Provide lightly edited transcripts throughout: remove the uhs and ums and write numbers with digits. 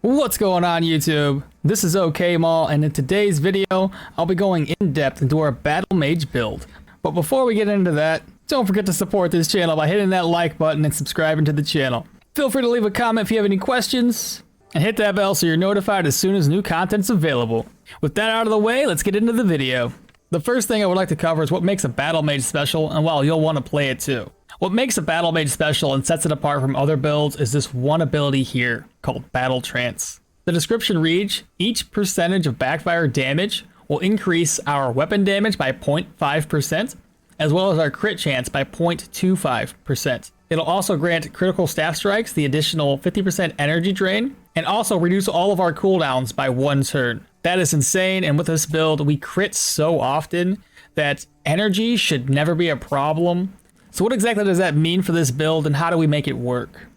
What's going on YouTube? This is okmall, and in today's video, I'll be going in depth into our Battlemage build. But before we get into that, don't forget to support this channel by hitting that like button and subscribing to the channel. Feel free to leave a comment if you have any questions, and hit that bell so you're notified as soon as new content's available. With that out of the way, let's get into the video. The first thing I would like to cover is what makes a Battlemage special, and well, you'll want to play it too. What makes a Battlemage special and sets it apart from other builds is this one ability here called Battle Trance. The description reads, each percentage of backfire damage will increase our weapon damage by 0.5%, as well as our crit chance by 0.25%. It'll also grant critical staff strikes the additional 50% energy drain, and also reduce all of our cooldowns by 1 turn. That is insane, and with this build, we crit so often that energy should never be a problem. So what exactly does that mean for this build, and how do we make it work?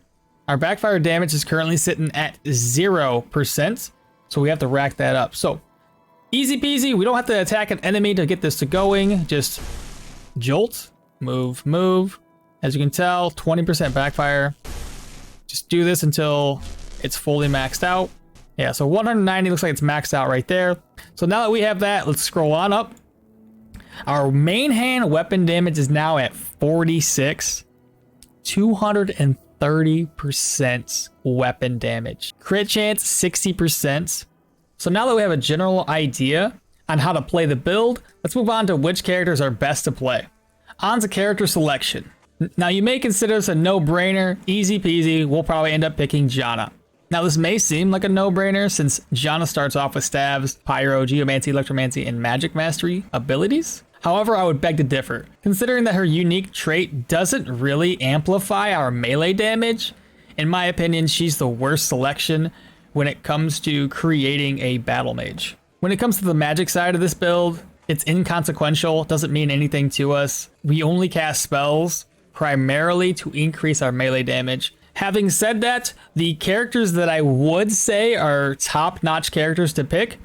Our backfire damage is currently sitting at 0%, so we have to rack that up. So easy peasy, we don't have to attack an enemy to get this to going, just jolt, move, move. As you can tell, 20% backfire. Just do this until it's fully maxed out. Yeah, so 190 looks like it's maxed out right there. So now that we have that, let's scroll on up. Our main hand weapon damage is now at 46, 230% weapon damage. Crit chance, 60%. So now that we have a general idea on how to play the build, let's move on to which characters are best to play. On to character selection. Now you may consider this a no-brainer, easy peasy, we'll probably end up picking Janna. Now this may seem like a no-brainer since Janna starts off with Staves, Pyro, Geomancy, Electromancy, and Magic Mastery abilities. However, I would beg to differ, considering that her unique trait doesn't really amplify our melee damage. In my opinion, she's the worst selection when it comes to creating a battle mage. When it comes to the magic side of this build, it's inconsequential, doesn't mean anything to us. We only cast spells primarily to increase our melee damage. Having said that, the characters that I would say are top-notch characters to pick,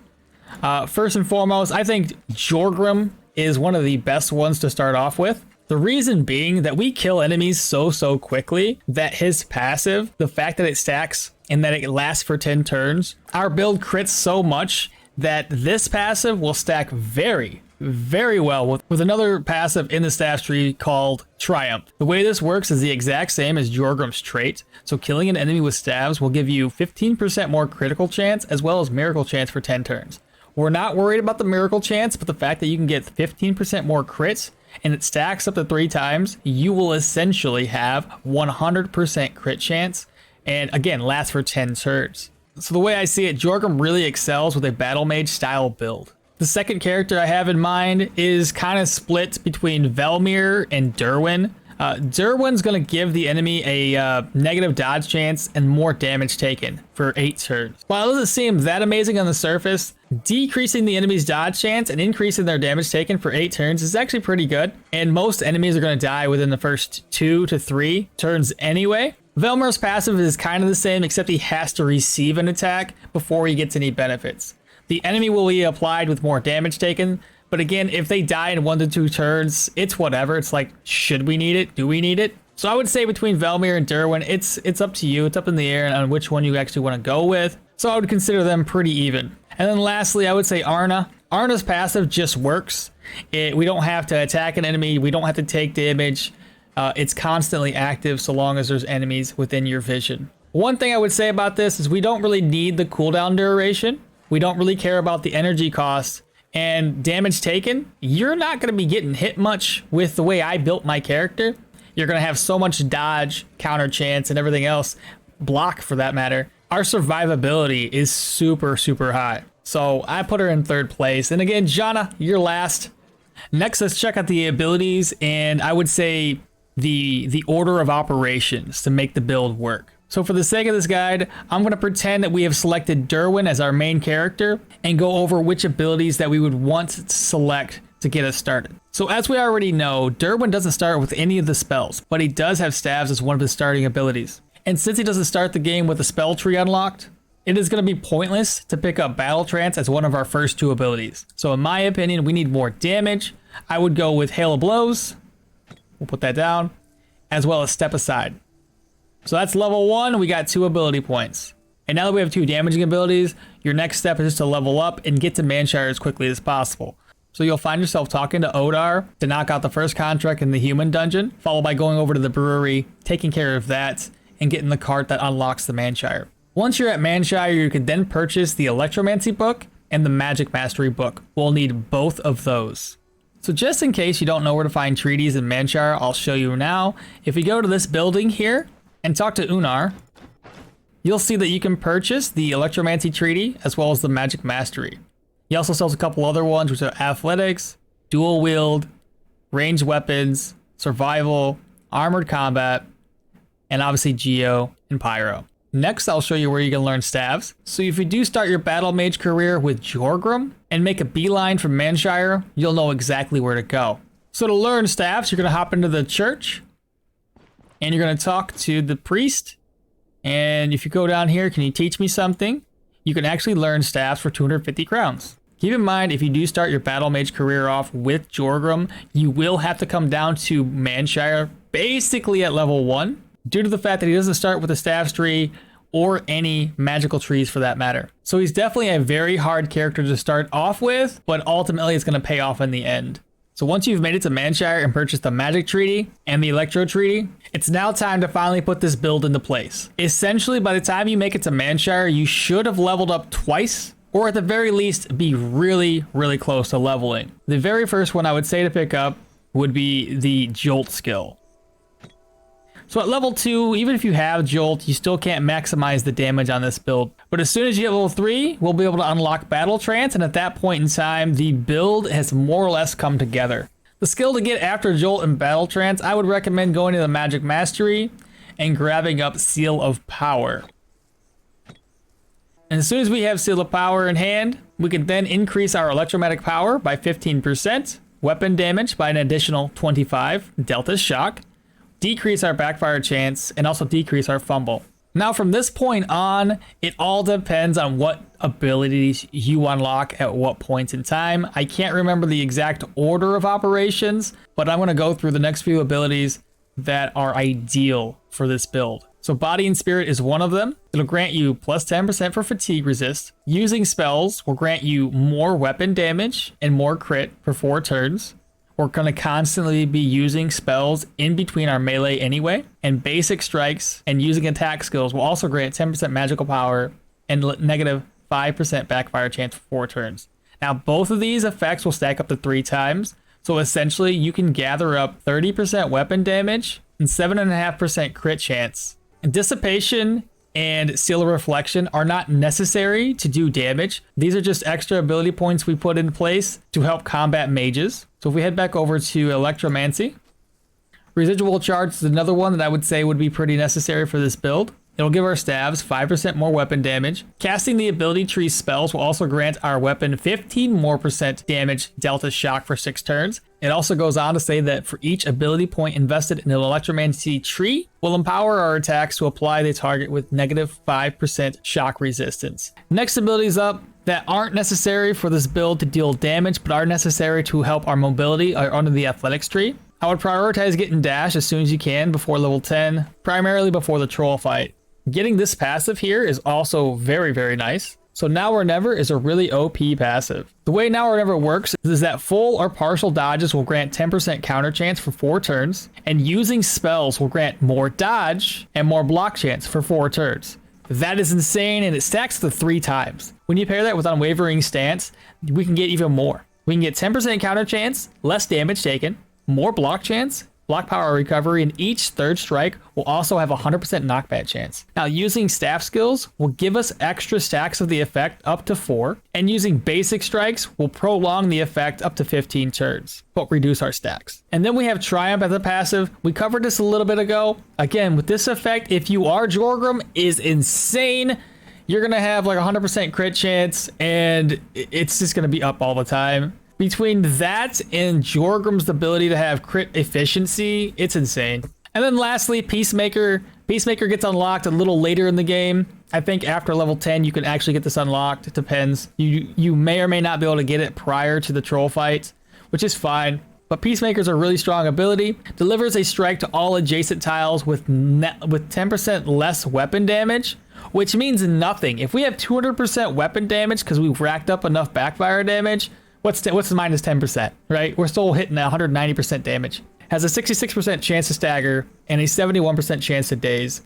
first and foremost, I think Jorgrim is one of the best ones to start off with. The reason being that we kill enemies so quickly that his passive, the fact that it stacks and that it lasts for 10 turns, our build crits so much that this passive will stack very well with another passive in the staff tree called Triumph. The way this works is the exact same as Jorgrim's trait. So killing an enemy with staves will give you 15% more critical chance as well as miracle chance for 10 turns. We're not worried about the miracle chance, but the fact that you can get 15% more crits and it stacks up to 3 times, you will essentially have 100% crit chance and again, lasts for 10 turns. So the way I see it, Jorgrim really excels with a battle mage style build. The second character I have in mind is kind of split between Velmir and Derwin. Derwin's going to give the enemy a negative dodge chance and more damage taken for 8 turns. While it doesn't seem that amazing on the surface, decreasing the enemy's dodge chance and increasing their damage taken for 8 turns is actually pretty good. And most enemies are going to die within the first 2 to 3 turns anyway. Velmir's passive is kind of the same, except he has to receive an attack before he gets any benefits. The enemy will be applied with more damage taken, but again, if they die in 1 to 2 turns, it's whatever. It's like, should we need it? Do we need it? So I would say between Velmir and Derwin, it's up to you. It's up in the air on which one you actually want to go with. So I would consider them pretty even. And then lastly, I would say Arna. Arna's passive just works. We don't have to attack an enemy. We don't have to take damage. It's constantly active so long as there's enemies within your vision. One thing I would say about this is we don't really need the cooldown duration. We don't really care about the energy cost and damage taken. You're not going to be getting hit much with the way I built my character. You're going to have so much dodge, counter chance, and everything else, block for that matter. Our survivability is super high. So I put her in 3rd place. And again, Janna, you're last. Next, let's check out the abilities, and I would say the order of operations to make the build work. So for the sake of this guide, I'm going to pretend that we have selected Derwin as our main character and go over which abilities that we would want to select to get us started. So as we already know, Derwin doesn't start with any of the spells, but he does have Staves as one of his starting abilities. And since he doesn't start the game with a spell tree unlocked, it is going to be pointless to pick up Battle Trance as one of our first 2 abilities. So in my opinion, we need more damage. I would go with Hail of Blows. We'll put that down, as well as Step Aside. So that's level 1. We got 2 ability points. And now that we have 2 damaging abilities, your next step is just to level up and get to Manshire as quickly as possible. So you'll find yourself talking to Odar to knock out the first contract in the human dungeon, followed by going over to the brewery, taking care of that, and getting the cart that unlocks the Manshire. Once you're at Manshire, you can then purchase the Electromancy book and the Magic Mastery book. We'll need both of those. So just in case you don't know where to find treaties in Manshire, I'll show you now. If we go to this building here and talk to Unar, you'll see that you can purchase the Electromancy treaty as well as the Magic Mastery. He also sells a couple other ones, which are athletics, dual wield, ranged weapons, survival, armored combat, and obviously Geo and Pyro. Next, I'll show you where you can learn staves. So if you do start your Battlemage career with Jorgrim and make a beeline from Manshire, you'll know exactly where to go. So to learn staves, you're going to hop into the church and you're going to talk to the priest. And if you go down here, can you teach me something? You can actually learn staves for 250 crowns. Keep in mind, if you do start your Battlemage career off with Jorgrim, you will have to come down to Manshire basically at level 1. Due to the fact that he doesn't start with a staves tree or any magical trees for that matter. So he's definitely a very hard character to start off with, but ultimately it's going to pay off in the end. So once you've made it to Manshire and purchased the Magic Treaty and the Electro Treaty, it's now time to finally put this build into place. Essentially, by the time you make it to Manshire, you should have leveled up twice, or at the very least, be really, really close to leveling. The very first one I would say to pick up would be the Jolt skill. So at level 2, even if you have Jolt, you still can't maximize the damage on this build. But as soon as you hit level 3, we'll be able to unlock Battle Trance, and at that point in time, the build has more or less come together. The skill to get after Jolt and Battle Trance, I would recommend going to the Magic Mastery and grabbing up Seal of Power. And as soon as we have Seal of Power in hand, we can then increase our electromagnetic power by 15%, weapon damage by an additional 25, Delta Shock, decrease our backfire chance, and also decrease our fumble. Now from this point on, it all depends on what abilities you unlock at what points in time. I can't remember the exact order of operations, but I'm going to go through the next few abilities that are ideal for this build. So Body and Spirit is one of them. It'll grant you plus 10% for fatigue resist. Using spells will grant you more weapon damage and more crit for 4 turns. We're going to constantly be using spells in between our melee anyway. And basic strikes and using attack skills will also grant 10% magical power and negative 5% backfire chance for 4 turns. Now, both of these effects will stack up to 3 times. So essentially, you can gather up 30% weapon damage and 7.5% crit chance. And Dissipation and Seal of Reflection are not necessary to do damage. These are just extra ability points we put in place to help combat mages. So if we head back over to Electromancy, Residual Charge is another one that I would say would be pretty necessary for this build. It'll give our staves 5% more weapon damage. Casting the ability tree spells will also grant our weapon 15% more damage Delta Shock for 6 turns. It also goes on to say that for each ability point invested in an Electromancy tree, will empower our attacks to apply the target with negative 5% shock resistance. Next abilities up that aren't necessary for this build to deal damage, but are necessary to help our mobility are under the athletics tree. I would prioritize getting dash as soon as you can before level 10, primarily before the troll fight. Getting this passive here is also very, very nice. So Now or Never is a really OP passive. The way Now or Never works is that full or partial dodges will grant 10% counter chance for 4 turns, and using spells will grant more dodge and more block chance for 4 turns. That is insane, and it stacks to 3 times. When you pair that with Unwavering Stance, we can get even more. We can get 10% counter chance, less damage taken, more block chance, block power recovery, and each third strike will also have a 100% knockback chance. Now, using staff skills will give us extra stacks of the effect up to 4, and using basic strikes will prolong the effect up to 15 turns, but reduce our stacks. And then we have Triumph as a passive. We covered this a little bit ago. Again, with this effect, if you are Jorgrim, is insane. You're going to have like 100% crit chance, and it's just going to be up all the time. Between that and Jorgrim's ability to have crit efficiency, it's insane. And then lastly, Peacemaker. Peacemaker gets unlocked a little later in the game. I think after level 10, you can actually get this unlocked. It depends. You may or may not be able to get it prior to the troll fight, which is fine. But Peacemaker's a really strong ability. Delivers a strike to all adjacent tiles with 10% less weapon damage, which means nothing. If we have 200% weapon damage because we've racked up enough backfire damage, what's the minus 10%, right? We're still hitting 190% damage. Has a 66% chance to stagger and a 71% chance to daze.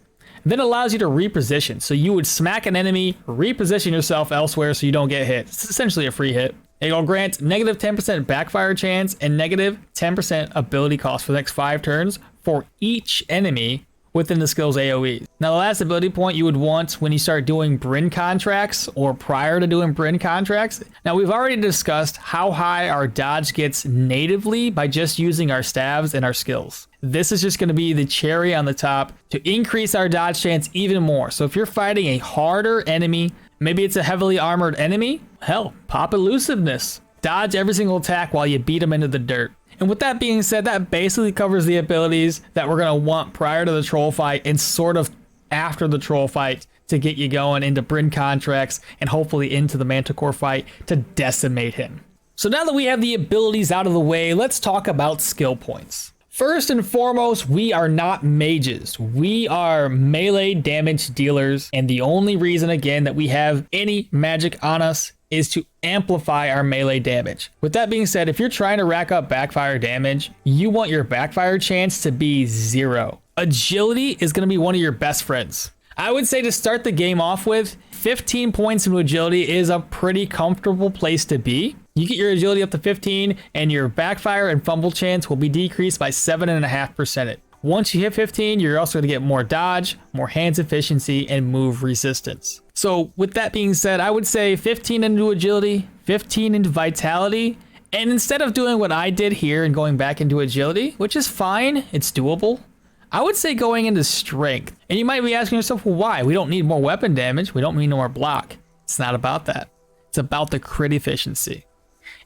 Then allows you to reposition. So you would smack an enemy, reposition yourself elsewhere so you don't get hit. It's essentially a free hit. It'll grant negative 10% backfire chance and negative 10% ability cost for the next 5 turns for each enemy within the skill's AoE. Now, the last ability point you would want when you start doing Bryn contracts or prior to doing Bryn contracts. Now, we've already discussed how high our dodge gets natively by just using our staves and our skills. This is just going to be the cherry on the top to increase our dodge chance even more. So if you're fighting a harder enemy, maybe it's a heavily armored enemy, hell, pop elusiveness. Dodge every single attack while you beat them into the dirt. And with that being said, that basically covers the abilities that we're going to want prior to the troll fight and sort of after the troll fight to get you going into Bryn contracts and hopefully into the Manticore fight to decimate him. So now that we have the abilities out of the way, let's talk about skill points. First and foremost, we are not mages. We are melee damage dealers, and the only reason, again, that we have any magic on us is to amplify our melee damage. With that being said, if you're trying to rack up backfire damage, you want your backfire chance to be 0. Agility is going to be one of your best friends. I would say to start the game off with, 15 points into agility is a pretty comfortable place to be. You get your agility up to 15 and your backfire and fumble chance will be decreased by 7.5%. Once you hit 15, you're also going to get more dodge, more hands efficiency, and move resistance. So with that being said, I would say 15 into agility, 15 into vitality, and instead of doing what I did here and going back into agility, which is fine, it's doable, I would say going into strength. And you might be asking yourself, well, why? We don't need more weapon damage. We don't need more block. It's not about that. It's about the crit efficiency.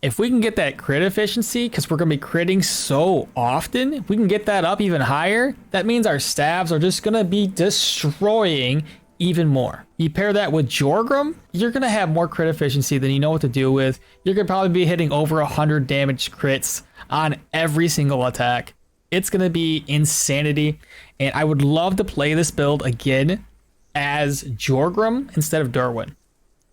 If we can get that crit efficiency, because we're going to be critting so often, if we can get that up even higher, that means our staves are just going to be destroying even more. You pair that with Jorgrim, you're going to have more crit efficiency than you know what to do with. You're going to probably be hitting over 100 damage crits on every single attack. It's going to be insanity, and I would love to play this build again as Jorgrim instead of Derwin,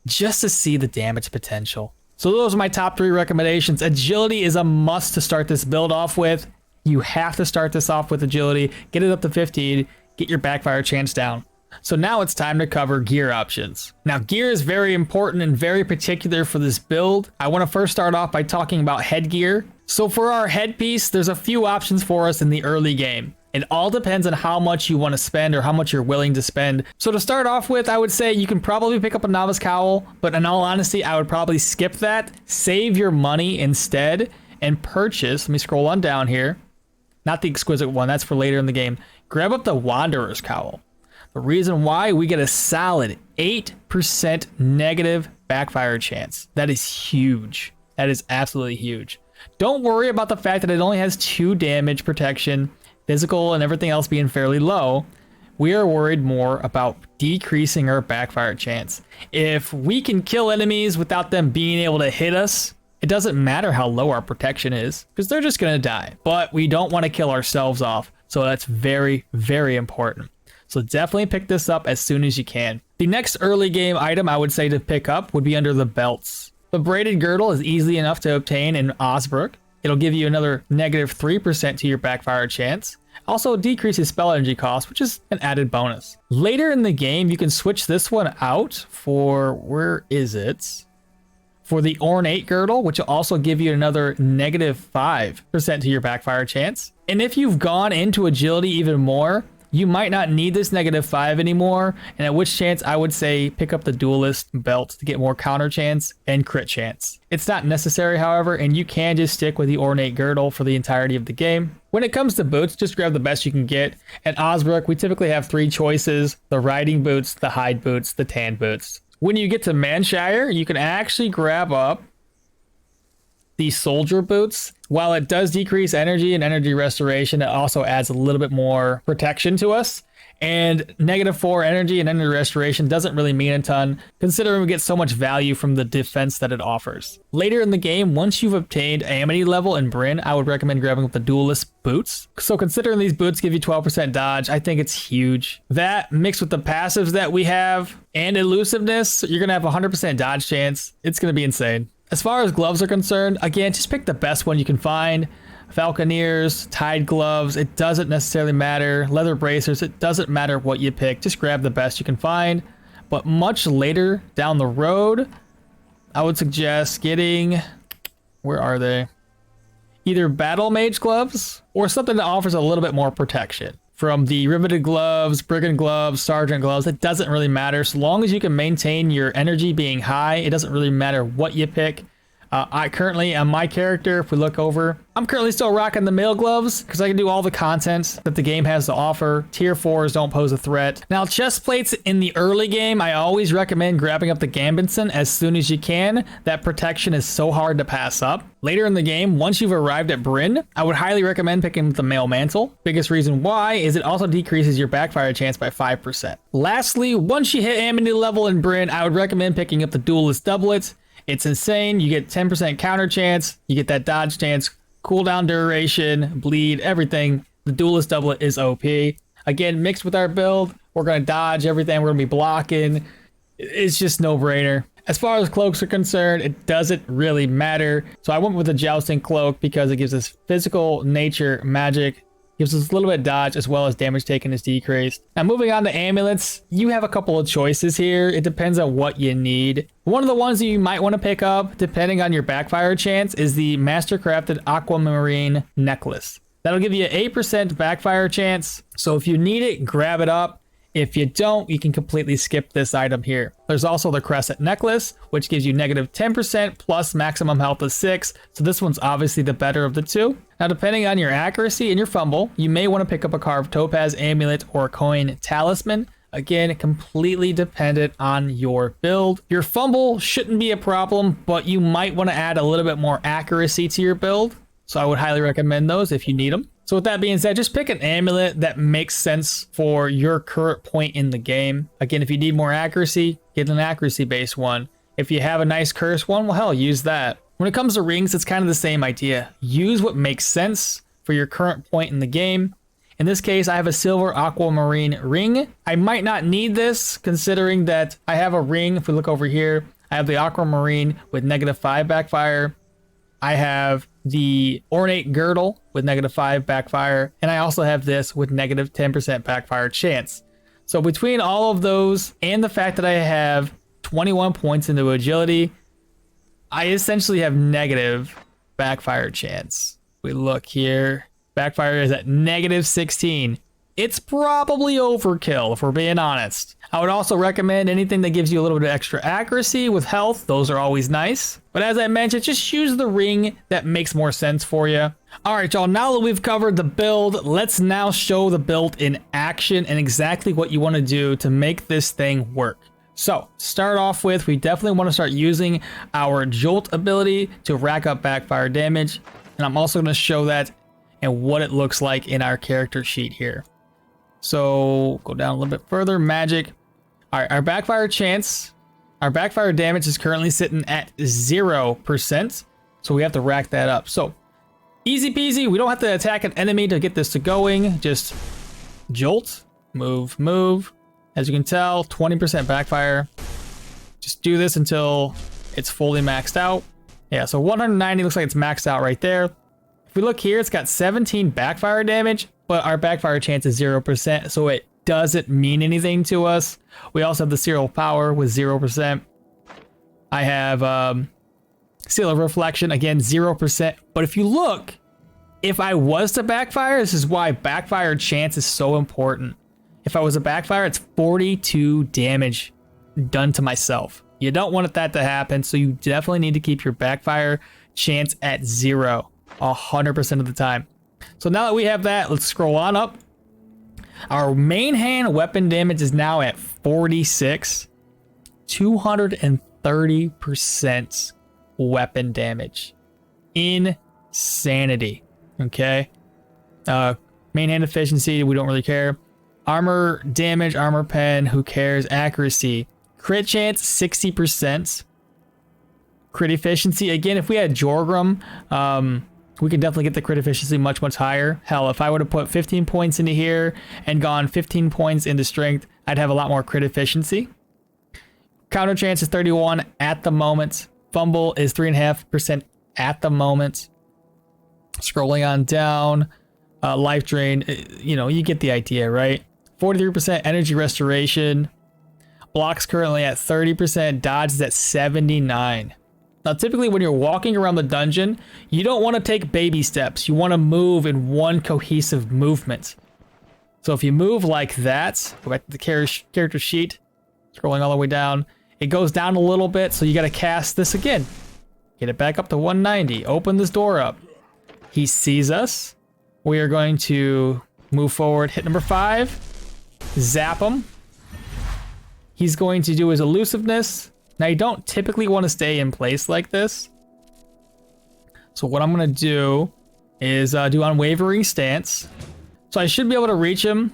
just to see the damage potential. So those are my top 3 recommendations. Agility is a must to start this build off with. You have to start this off with agility, get it up to 15, get your backfire chance down. So now it's time to cover gear options. Now, gear is very important and very particular for this build. I want to first start off by talking about headgear. So for our headpiece, there's a few options for us in the early game. It all depends on how much you want to spend or how much you're willing to spend. So to start off with, I would say you can probably pick up a novice cowl, but in all honesty, I would probably skip that, save your money instead, and purchase, let me scroll on down here, not the exquisite one, that's for later in the game, grab up the Wanderer's Cowl. The reason why, we get a solid 8% negative backfire chance. That is huge. That is absolutely huge. Don't worry about the fact that it only has 2 damage protection, physical and everything else being fairly low. We are worried more about decreasing our backfire chance. If we can kill enemies without them being able to hit us, it doesn't matter how low our protection is, because they're just going to die. But we don't want to kill ourselves off, so that's very, very important. So definitely pick this up as soon as you can. The next early game item I would say to pick up would be under the belts. The braided girdle is easy enough to obtain in Osbrook. It'll give you another negative 3% to your backfire chance. Also decreases spell energy cost, which is an added bonus. Later in the game, you can switch this one out for, where is it? For the ornate girdle, which will also give you another negative 5% to your backfire chance. And if you've gone into agility even more, you might not need this negative 5 anymore, and at which chance I would say pick up the duelist belt to get more counter chance and crit chance. It's not necessary, however, and you can just stick with the ornate girdle for the entirety of the game. When it comes to boots, just grab the best you can get. At Osbrook, we typically have 3 choices: the riding boots, the hide boots, the tan boots. When you get to Manshire, you can actually grab up the soldier boots. While it does decrease energy and energy restoration, it also adds a little bit more protection to us. And -4 energy and energy restoration doesn't really mean a ton, considering we get so much value from the defense that it offers. Later in the game, once you've obtained Amity level in Bryn, I would recommend grabbing up the Duelist boots. So considering these boots give you 12% dodge, I think it's huge. That mixed with the passives that we have and elusiveness, you're gonna have 100% dodge chance. It's gonna be insane. As far as gloves are concerned, again, just pick the best one you can find. Falconeers, Tide gloves, it doesn't necessarily matter. Leather bracers, it doesn't matter what you pick. Just grab the best you can find. But much later down the road, I would suggest getting, where are they? Either Battlemage gloves or something that offers a little bit more protection. From the riveted gloves, brigand gloves, sergeant gloves, it doesn't really matter. So long as you can maintain your energy being high, it doesn't really matter what you pick. I currently, on my character, if we look over, I'm currently still rocking the mail gloves because I can do all the content that the game has to offer. Tier 4s don't pose a threat. Now, chest plates in the early game, I always recommend grabbing up the Gambitson as soon as you can. That protection is so hard to pass up. Later in the game, once you've arrived at Bryn, I would highly recommend picking up the mail mantle. Biggest reason why is it also decreases your backfire chance by 5%. Lastly, once you hit Amity level in Bryn, I would recommend picking up the Duelist doublet. It's insane. You get 10% counter chance. You get that dodge chance, cooldown duration, bleed, everything. The Duelist doublet is OP. Again, mixed with our build, we're going to dodge everything. We're going to be blocking. It's just no brainer. As far as cloaks are concerned, it doesn't really matter. So I went with the Jousting Cloak because it gives us physical nature magic. Gives us a little bit of dodge as well as damage taken is decreased. Now moving on to amulets, you have a couple of choices here. It depends on what you need. One of the ones that you might want to pick up, depending on your backfire chance, is the Mastercrafted Aquamarine Necklace. That'll give you an 8% backfire chance. So if you need it, grab it up. If you don't, you can completely skip this item here. There's also the Crescent Necklace, which gives you -10% plus maximum health of 6. So this one's obviously the better of the two. Now, depending on your accuracy and your fumble, you may want to pick up a carved topaz amulet or a coin talisman. Again, completely dependent on your build. Your fumble shouldn't be a problem, but you might want to add a little bit more accuracy to your build. So I would highly recommend those if you need them. So with that being said, just pick an amulet that makes sense for your current point in the game. Again, if you need more accuracy, get an accuracy-based one. If you have a nice curse one, well, hell, use that. When it comes to rings, it's kind of the same idea. Use what makes sense for your current point in the game. In this case, I have a silver aquamarine ring. I might not need this, considering that I have a ring. If we look over here, I have the aquamarine with -5 backfire. I have the ornate girdle with -5 backfire, and I also have this with -10% backfire chance. So between all of those and the fact that I have 21 points into agility, I essentially have negative backfire chance. We look here, backfire is at -16. It's probably overkill if we're being honest. I would also recommend anything that gives you a little bit of extra accuracy with health. Those are always nice. But as I mentioned, just use the ring that makes more sense for you. All right, y'all, now that we've covered the build, let's now show the build in action and exactly what you want to do to make this thing work. So, start off with, we definitely want to start using our Jolt ability to rack up backfire damage. And I'm also going to show that and what it looks like in our character sheet here. So go down a little bit further. Magic. All right, our backfire chance, our backfire damage is currently sitting at 0%. So we have to rack that up. So easy peasy. We don't have to attack an enemy to get this to going. Just jolt, move, move. As you can tell, 20% backfire. Just do this until it's fully maxed out. Yeah, so 190 looks like it's maxed out right there. If we look here, it's got 17 backfire damage, but our backfire chance is 0%, so it doesn't mean anything to us. We also have the serial power with 0%. I have Seal of Reflection, again, 0%. But if you look, if I was to backfire, this is why backfire chance is so important. If I was a backfire, it's 42 damage done to myself. You don't want that to happen, so you definitely need to keep your backfire chance at 0 100% of the time. So now that we have that, let's scroll on up. Our main hand weapon damage is now at 46, 230% weapon damage. Insanity. Okay. Main hand efficiency, we don't really care. Armor damage, armor pen, who cares? Accuracy. Crit chance, 60%. Crit efficiency, again, if we had Jorgrim, we could definitely get the crit efficiency much, much higher. Hell, if I would have put 15 points into here and gone 15 points into strength, I'd have a lot more crit efficiency. Counter chance is 31 at the moment. Fumble is 3.5% at the moment. Scrolling on down, life drain, you know, you get the idea, right? 43% energy restoration. Block's currently at 30%, dodge is at 79. Now, typically when you're walking around the dungeon, you don't want to take baby steps. You want to move in one cohesive movement. So if you move like that, go back to the character sheet, scrolling all the way down, it goes down a little bit, so you got to cast this again. Get it back up to 190, open this door up. He sees us. We are going to move forward, hit number 5, zap him. He's going to do his elusiveness. Now, you don't typically want to stay in place like this. So what I'm going to do is do unwavering stance. So I should be able to reach him.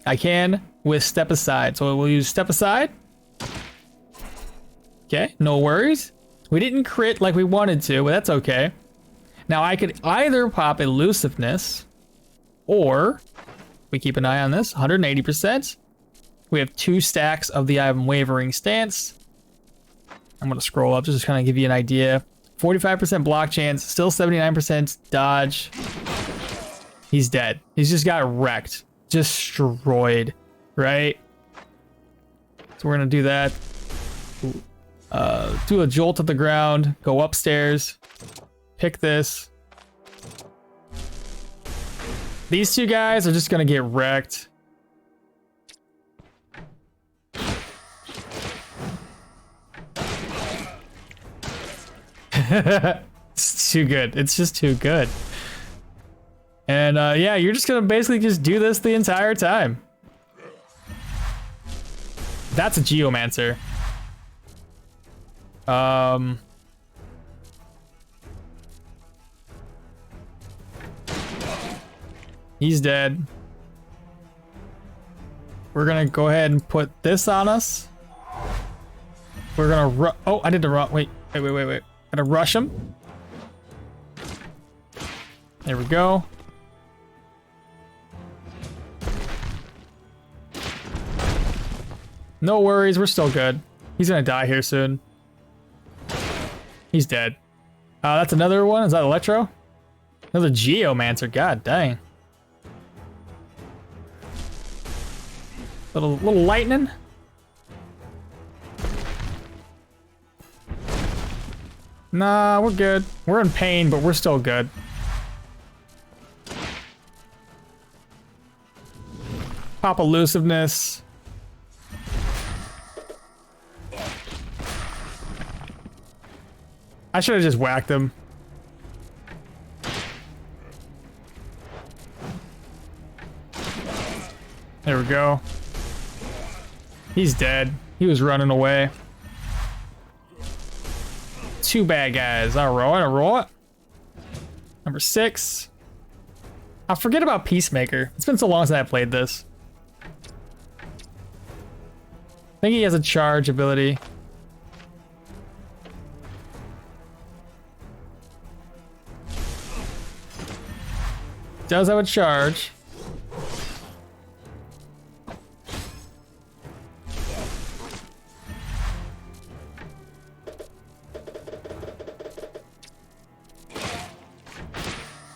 I can with step aside. So we'll use step aside. Okay, no worries. We didn't crit like we wanted to, but that's okay. Now I could either pop elusiveness or we keep an eye on this, 180%. We have 2 stacks of the unwavering stance. I'm gonna scroll up just to kind of give you an idea. 45% block chance, still 79% dodge. He's dead. He's just got wrecked, destroyed, right? So we're gonna do that. Do a jolt to the ground, go upstairs, pick this. These 2 guys are just gonna get wrecked. It's too good. It's just too good. And yeah, you're just gonna basically just do this the entire time. That's a Geomancer. He's dead. We're gonna go ahead and put this on us. We're gonna oh, I did the wrong. Wait. Gotta rush him. There we go. No worries, we're still good. He's gonna die here soon. He's dead. That's another one. Is that Electro? Another Geomancer. God dang. Little lightning. Nah, we're good. We're in pain, but we're still good. Pop elusiveness. I should have just whacked him. There we go. He's dead. He was running away. 2 bad guys. I'll roll it. Number 6. I forget about Peacemaker. It's been so long since I played this. I think he has a charge ability. Does have a charge.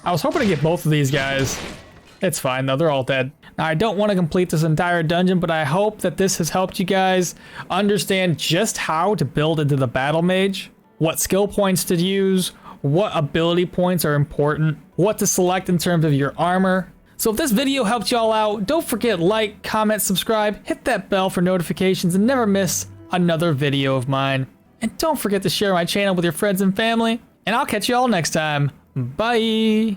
I was hoping to get both of these guys. It's fine though, they're all dead. Now I don't want to complete this entire dungeon, but I hope that this has helped you guys understand just how to build into the Battlemage, what skill points to use, what ability points are important, what to select in terms of your armor. So if this video helped y'all out, don't forget like, comment, subscribe, hit that bell for notifications, and never miss another video of mine. And don't forget to share my channel with your friends and family, and I'll catch y'all next time. Bye!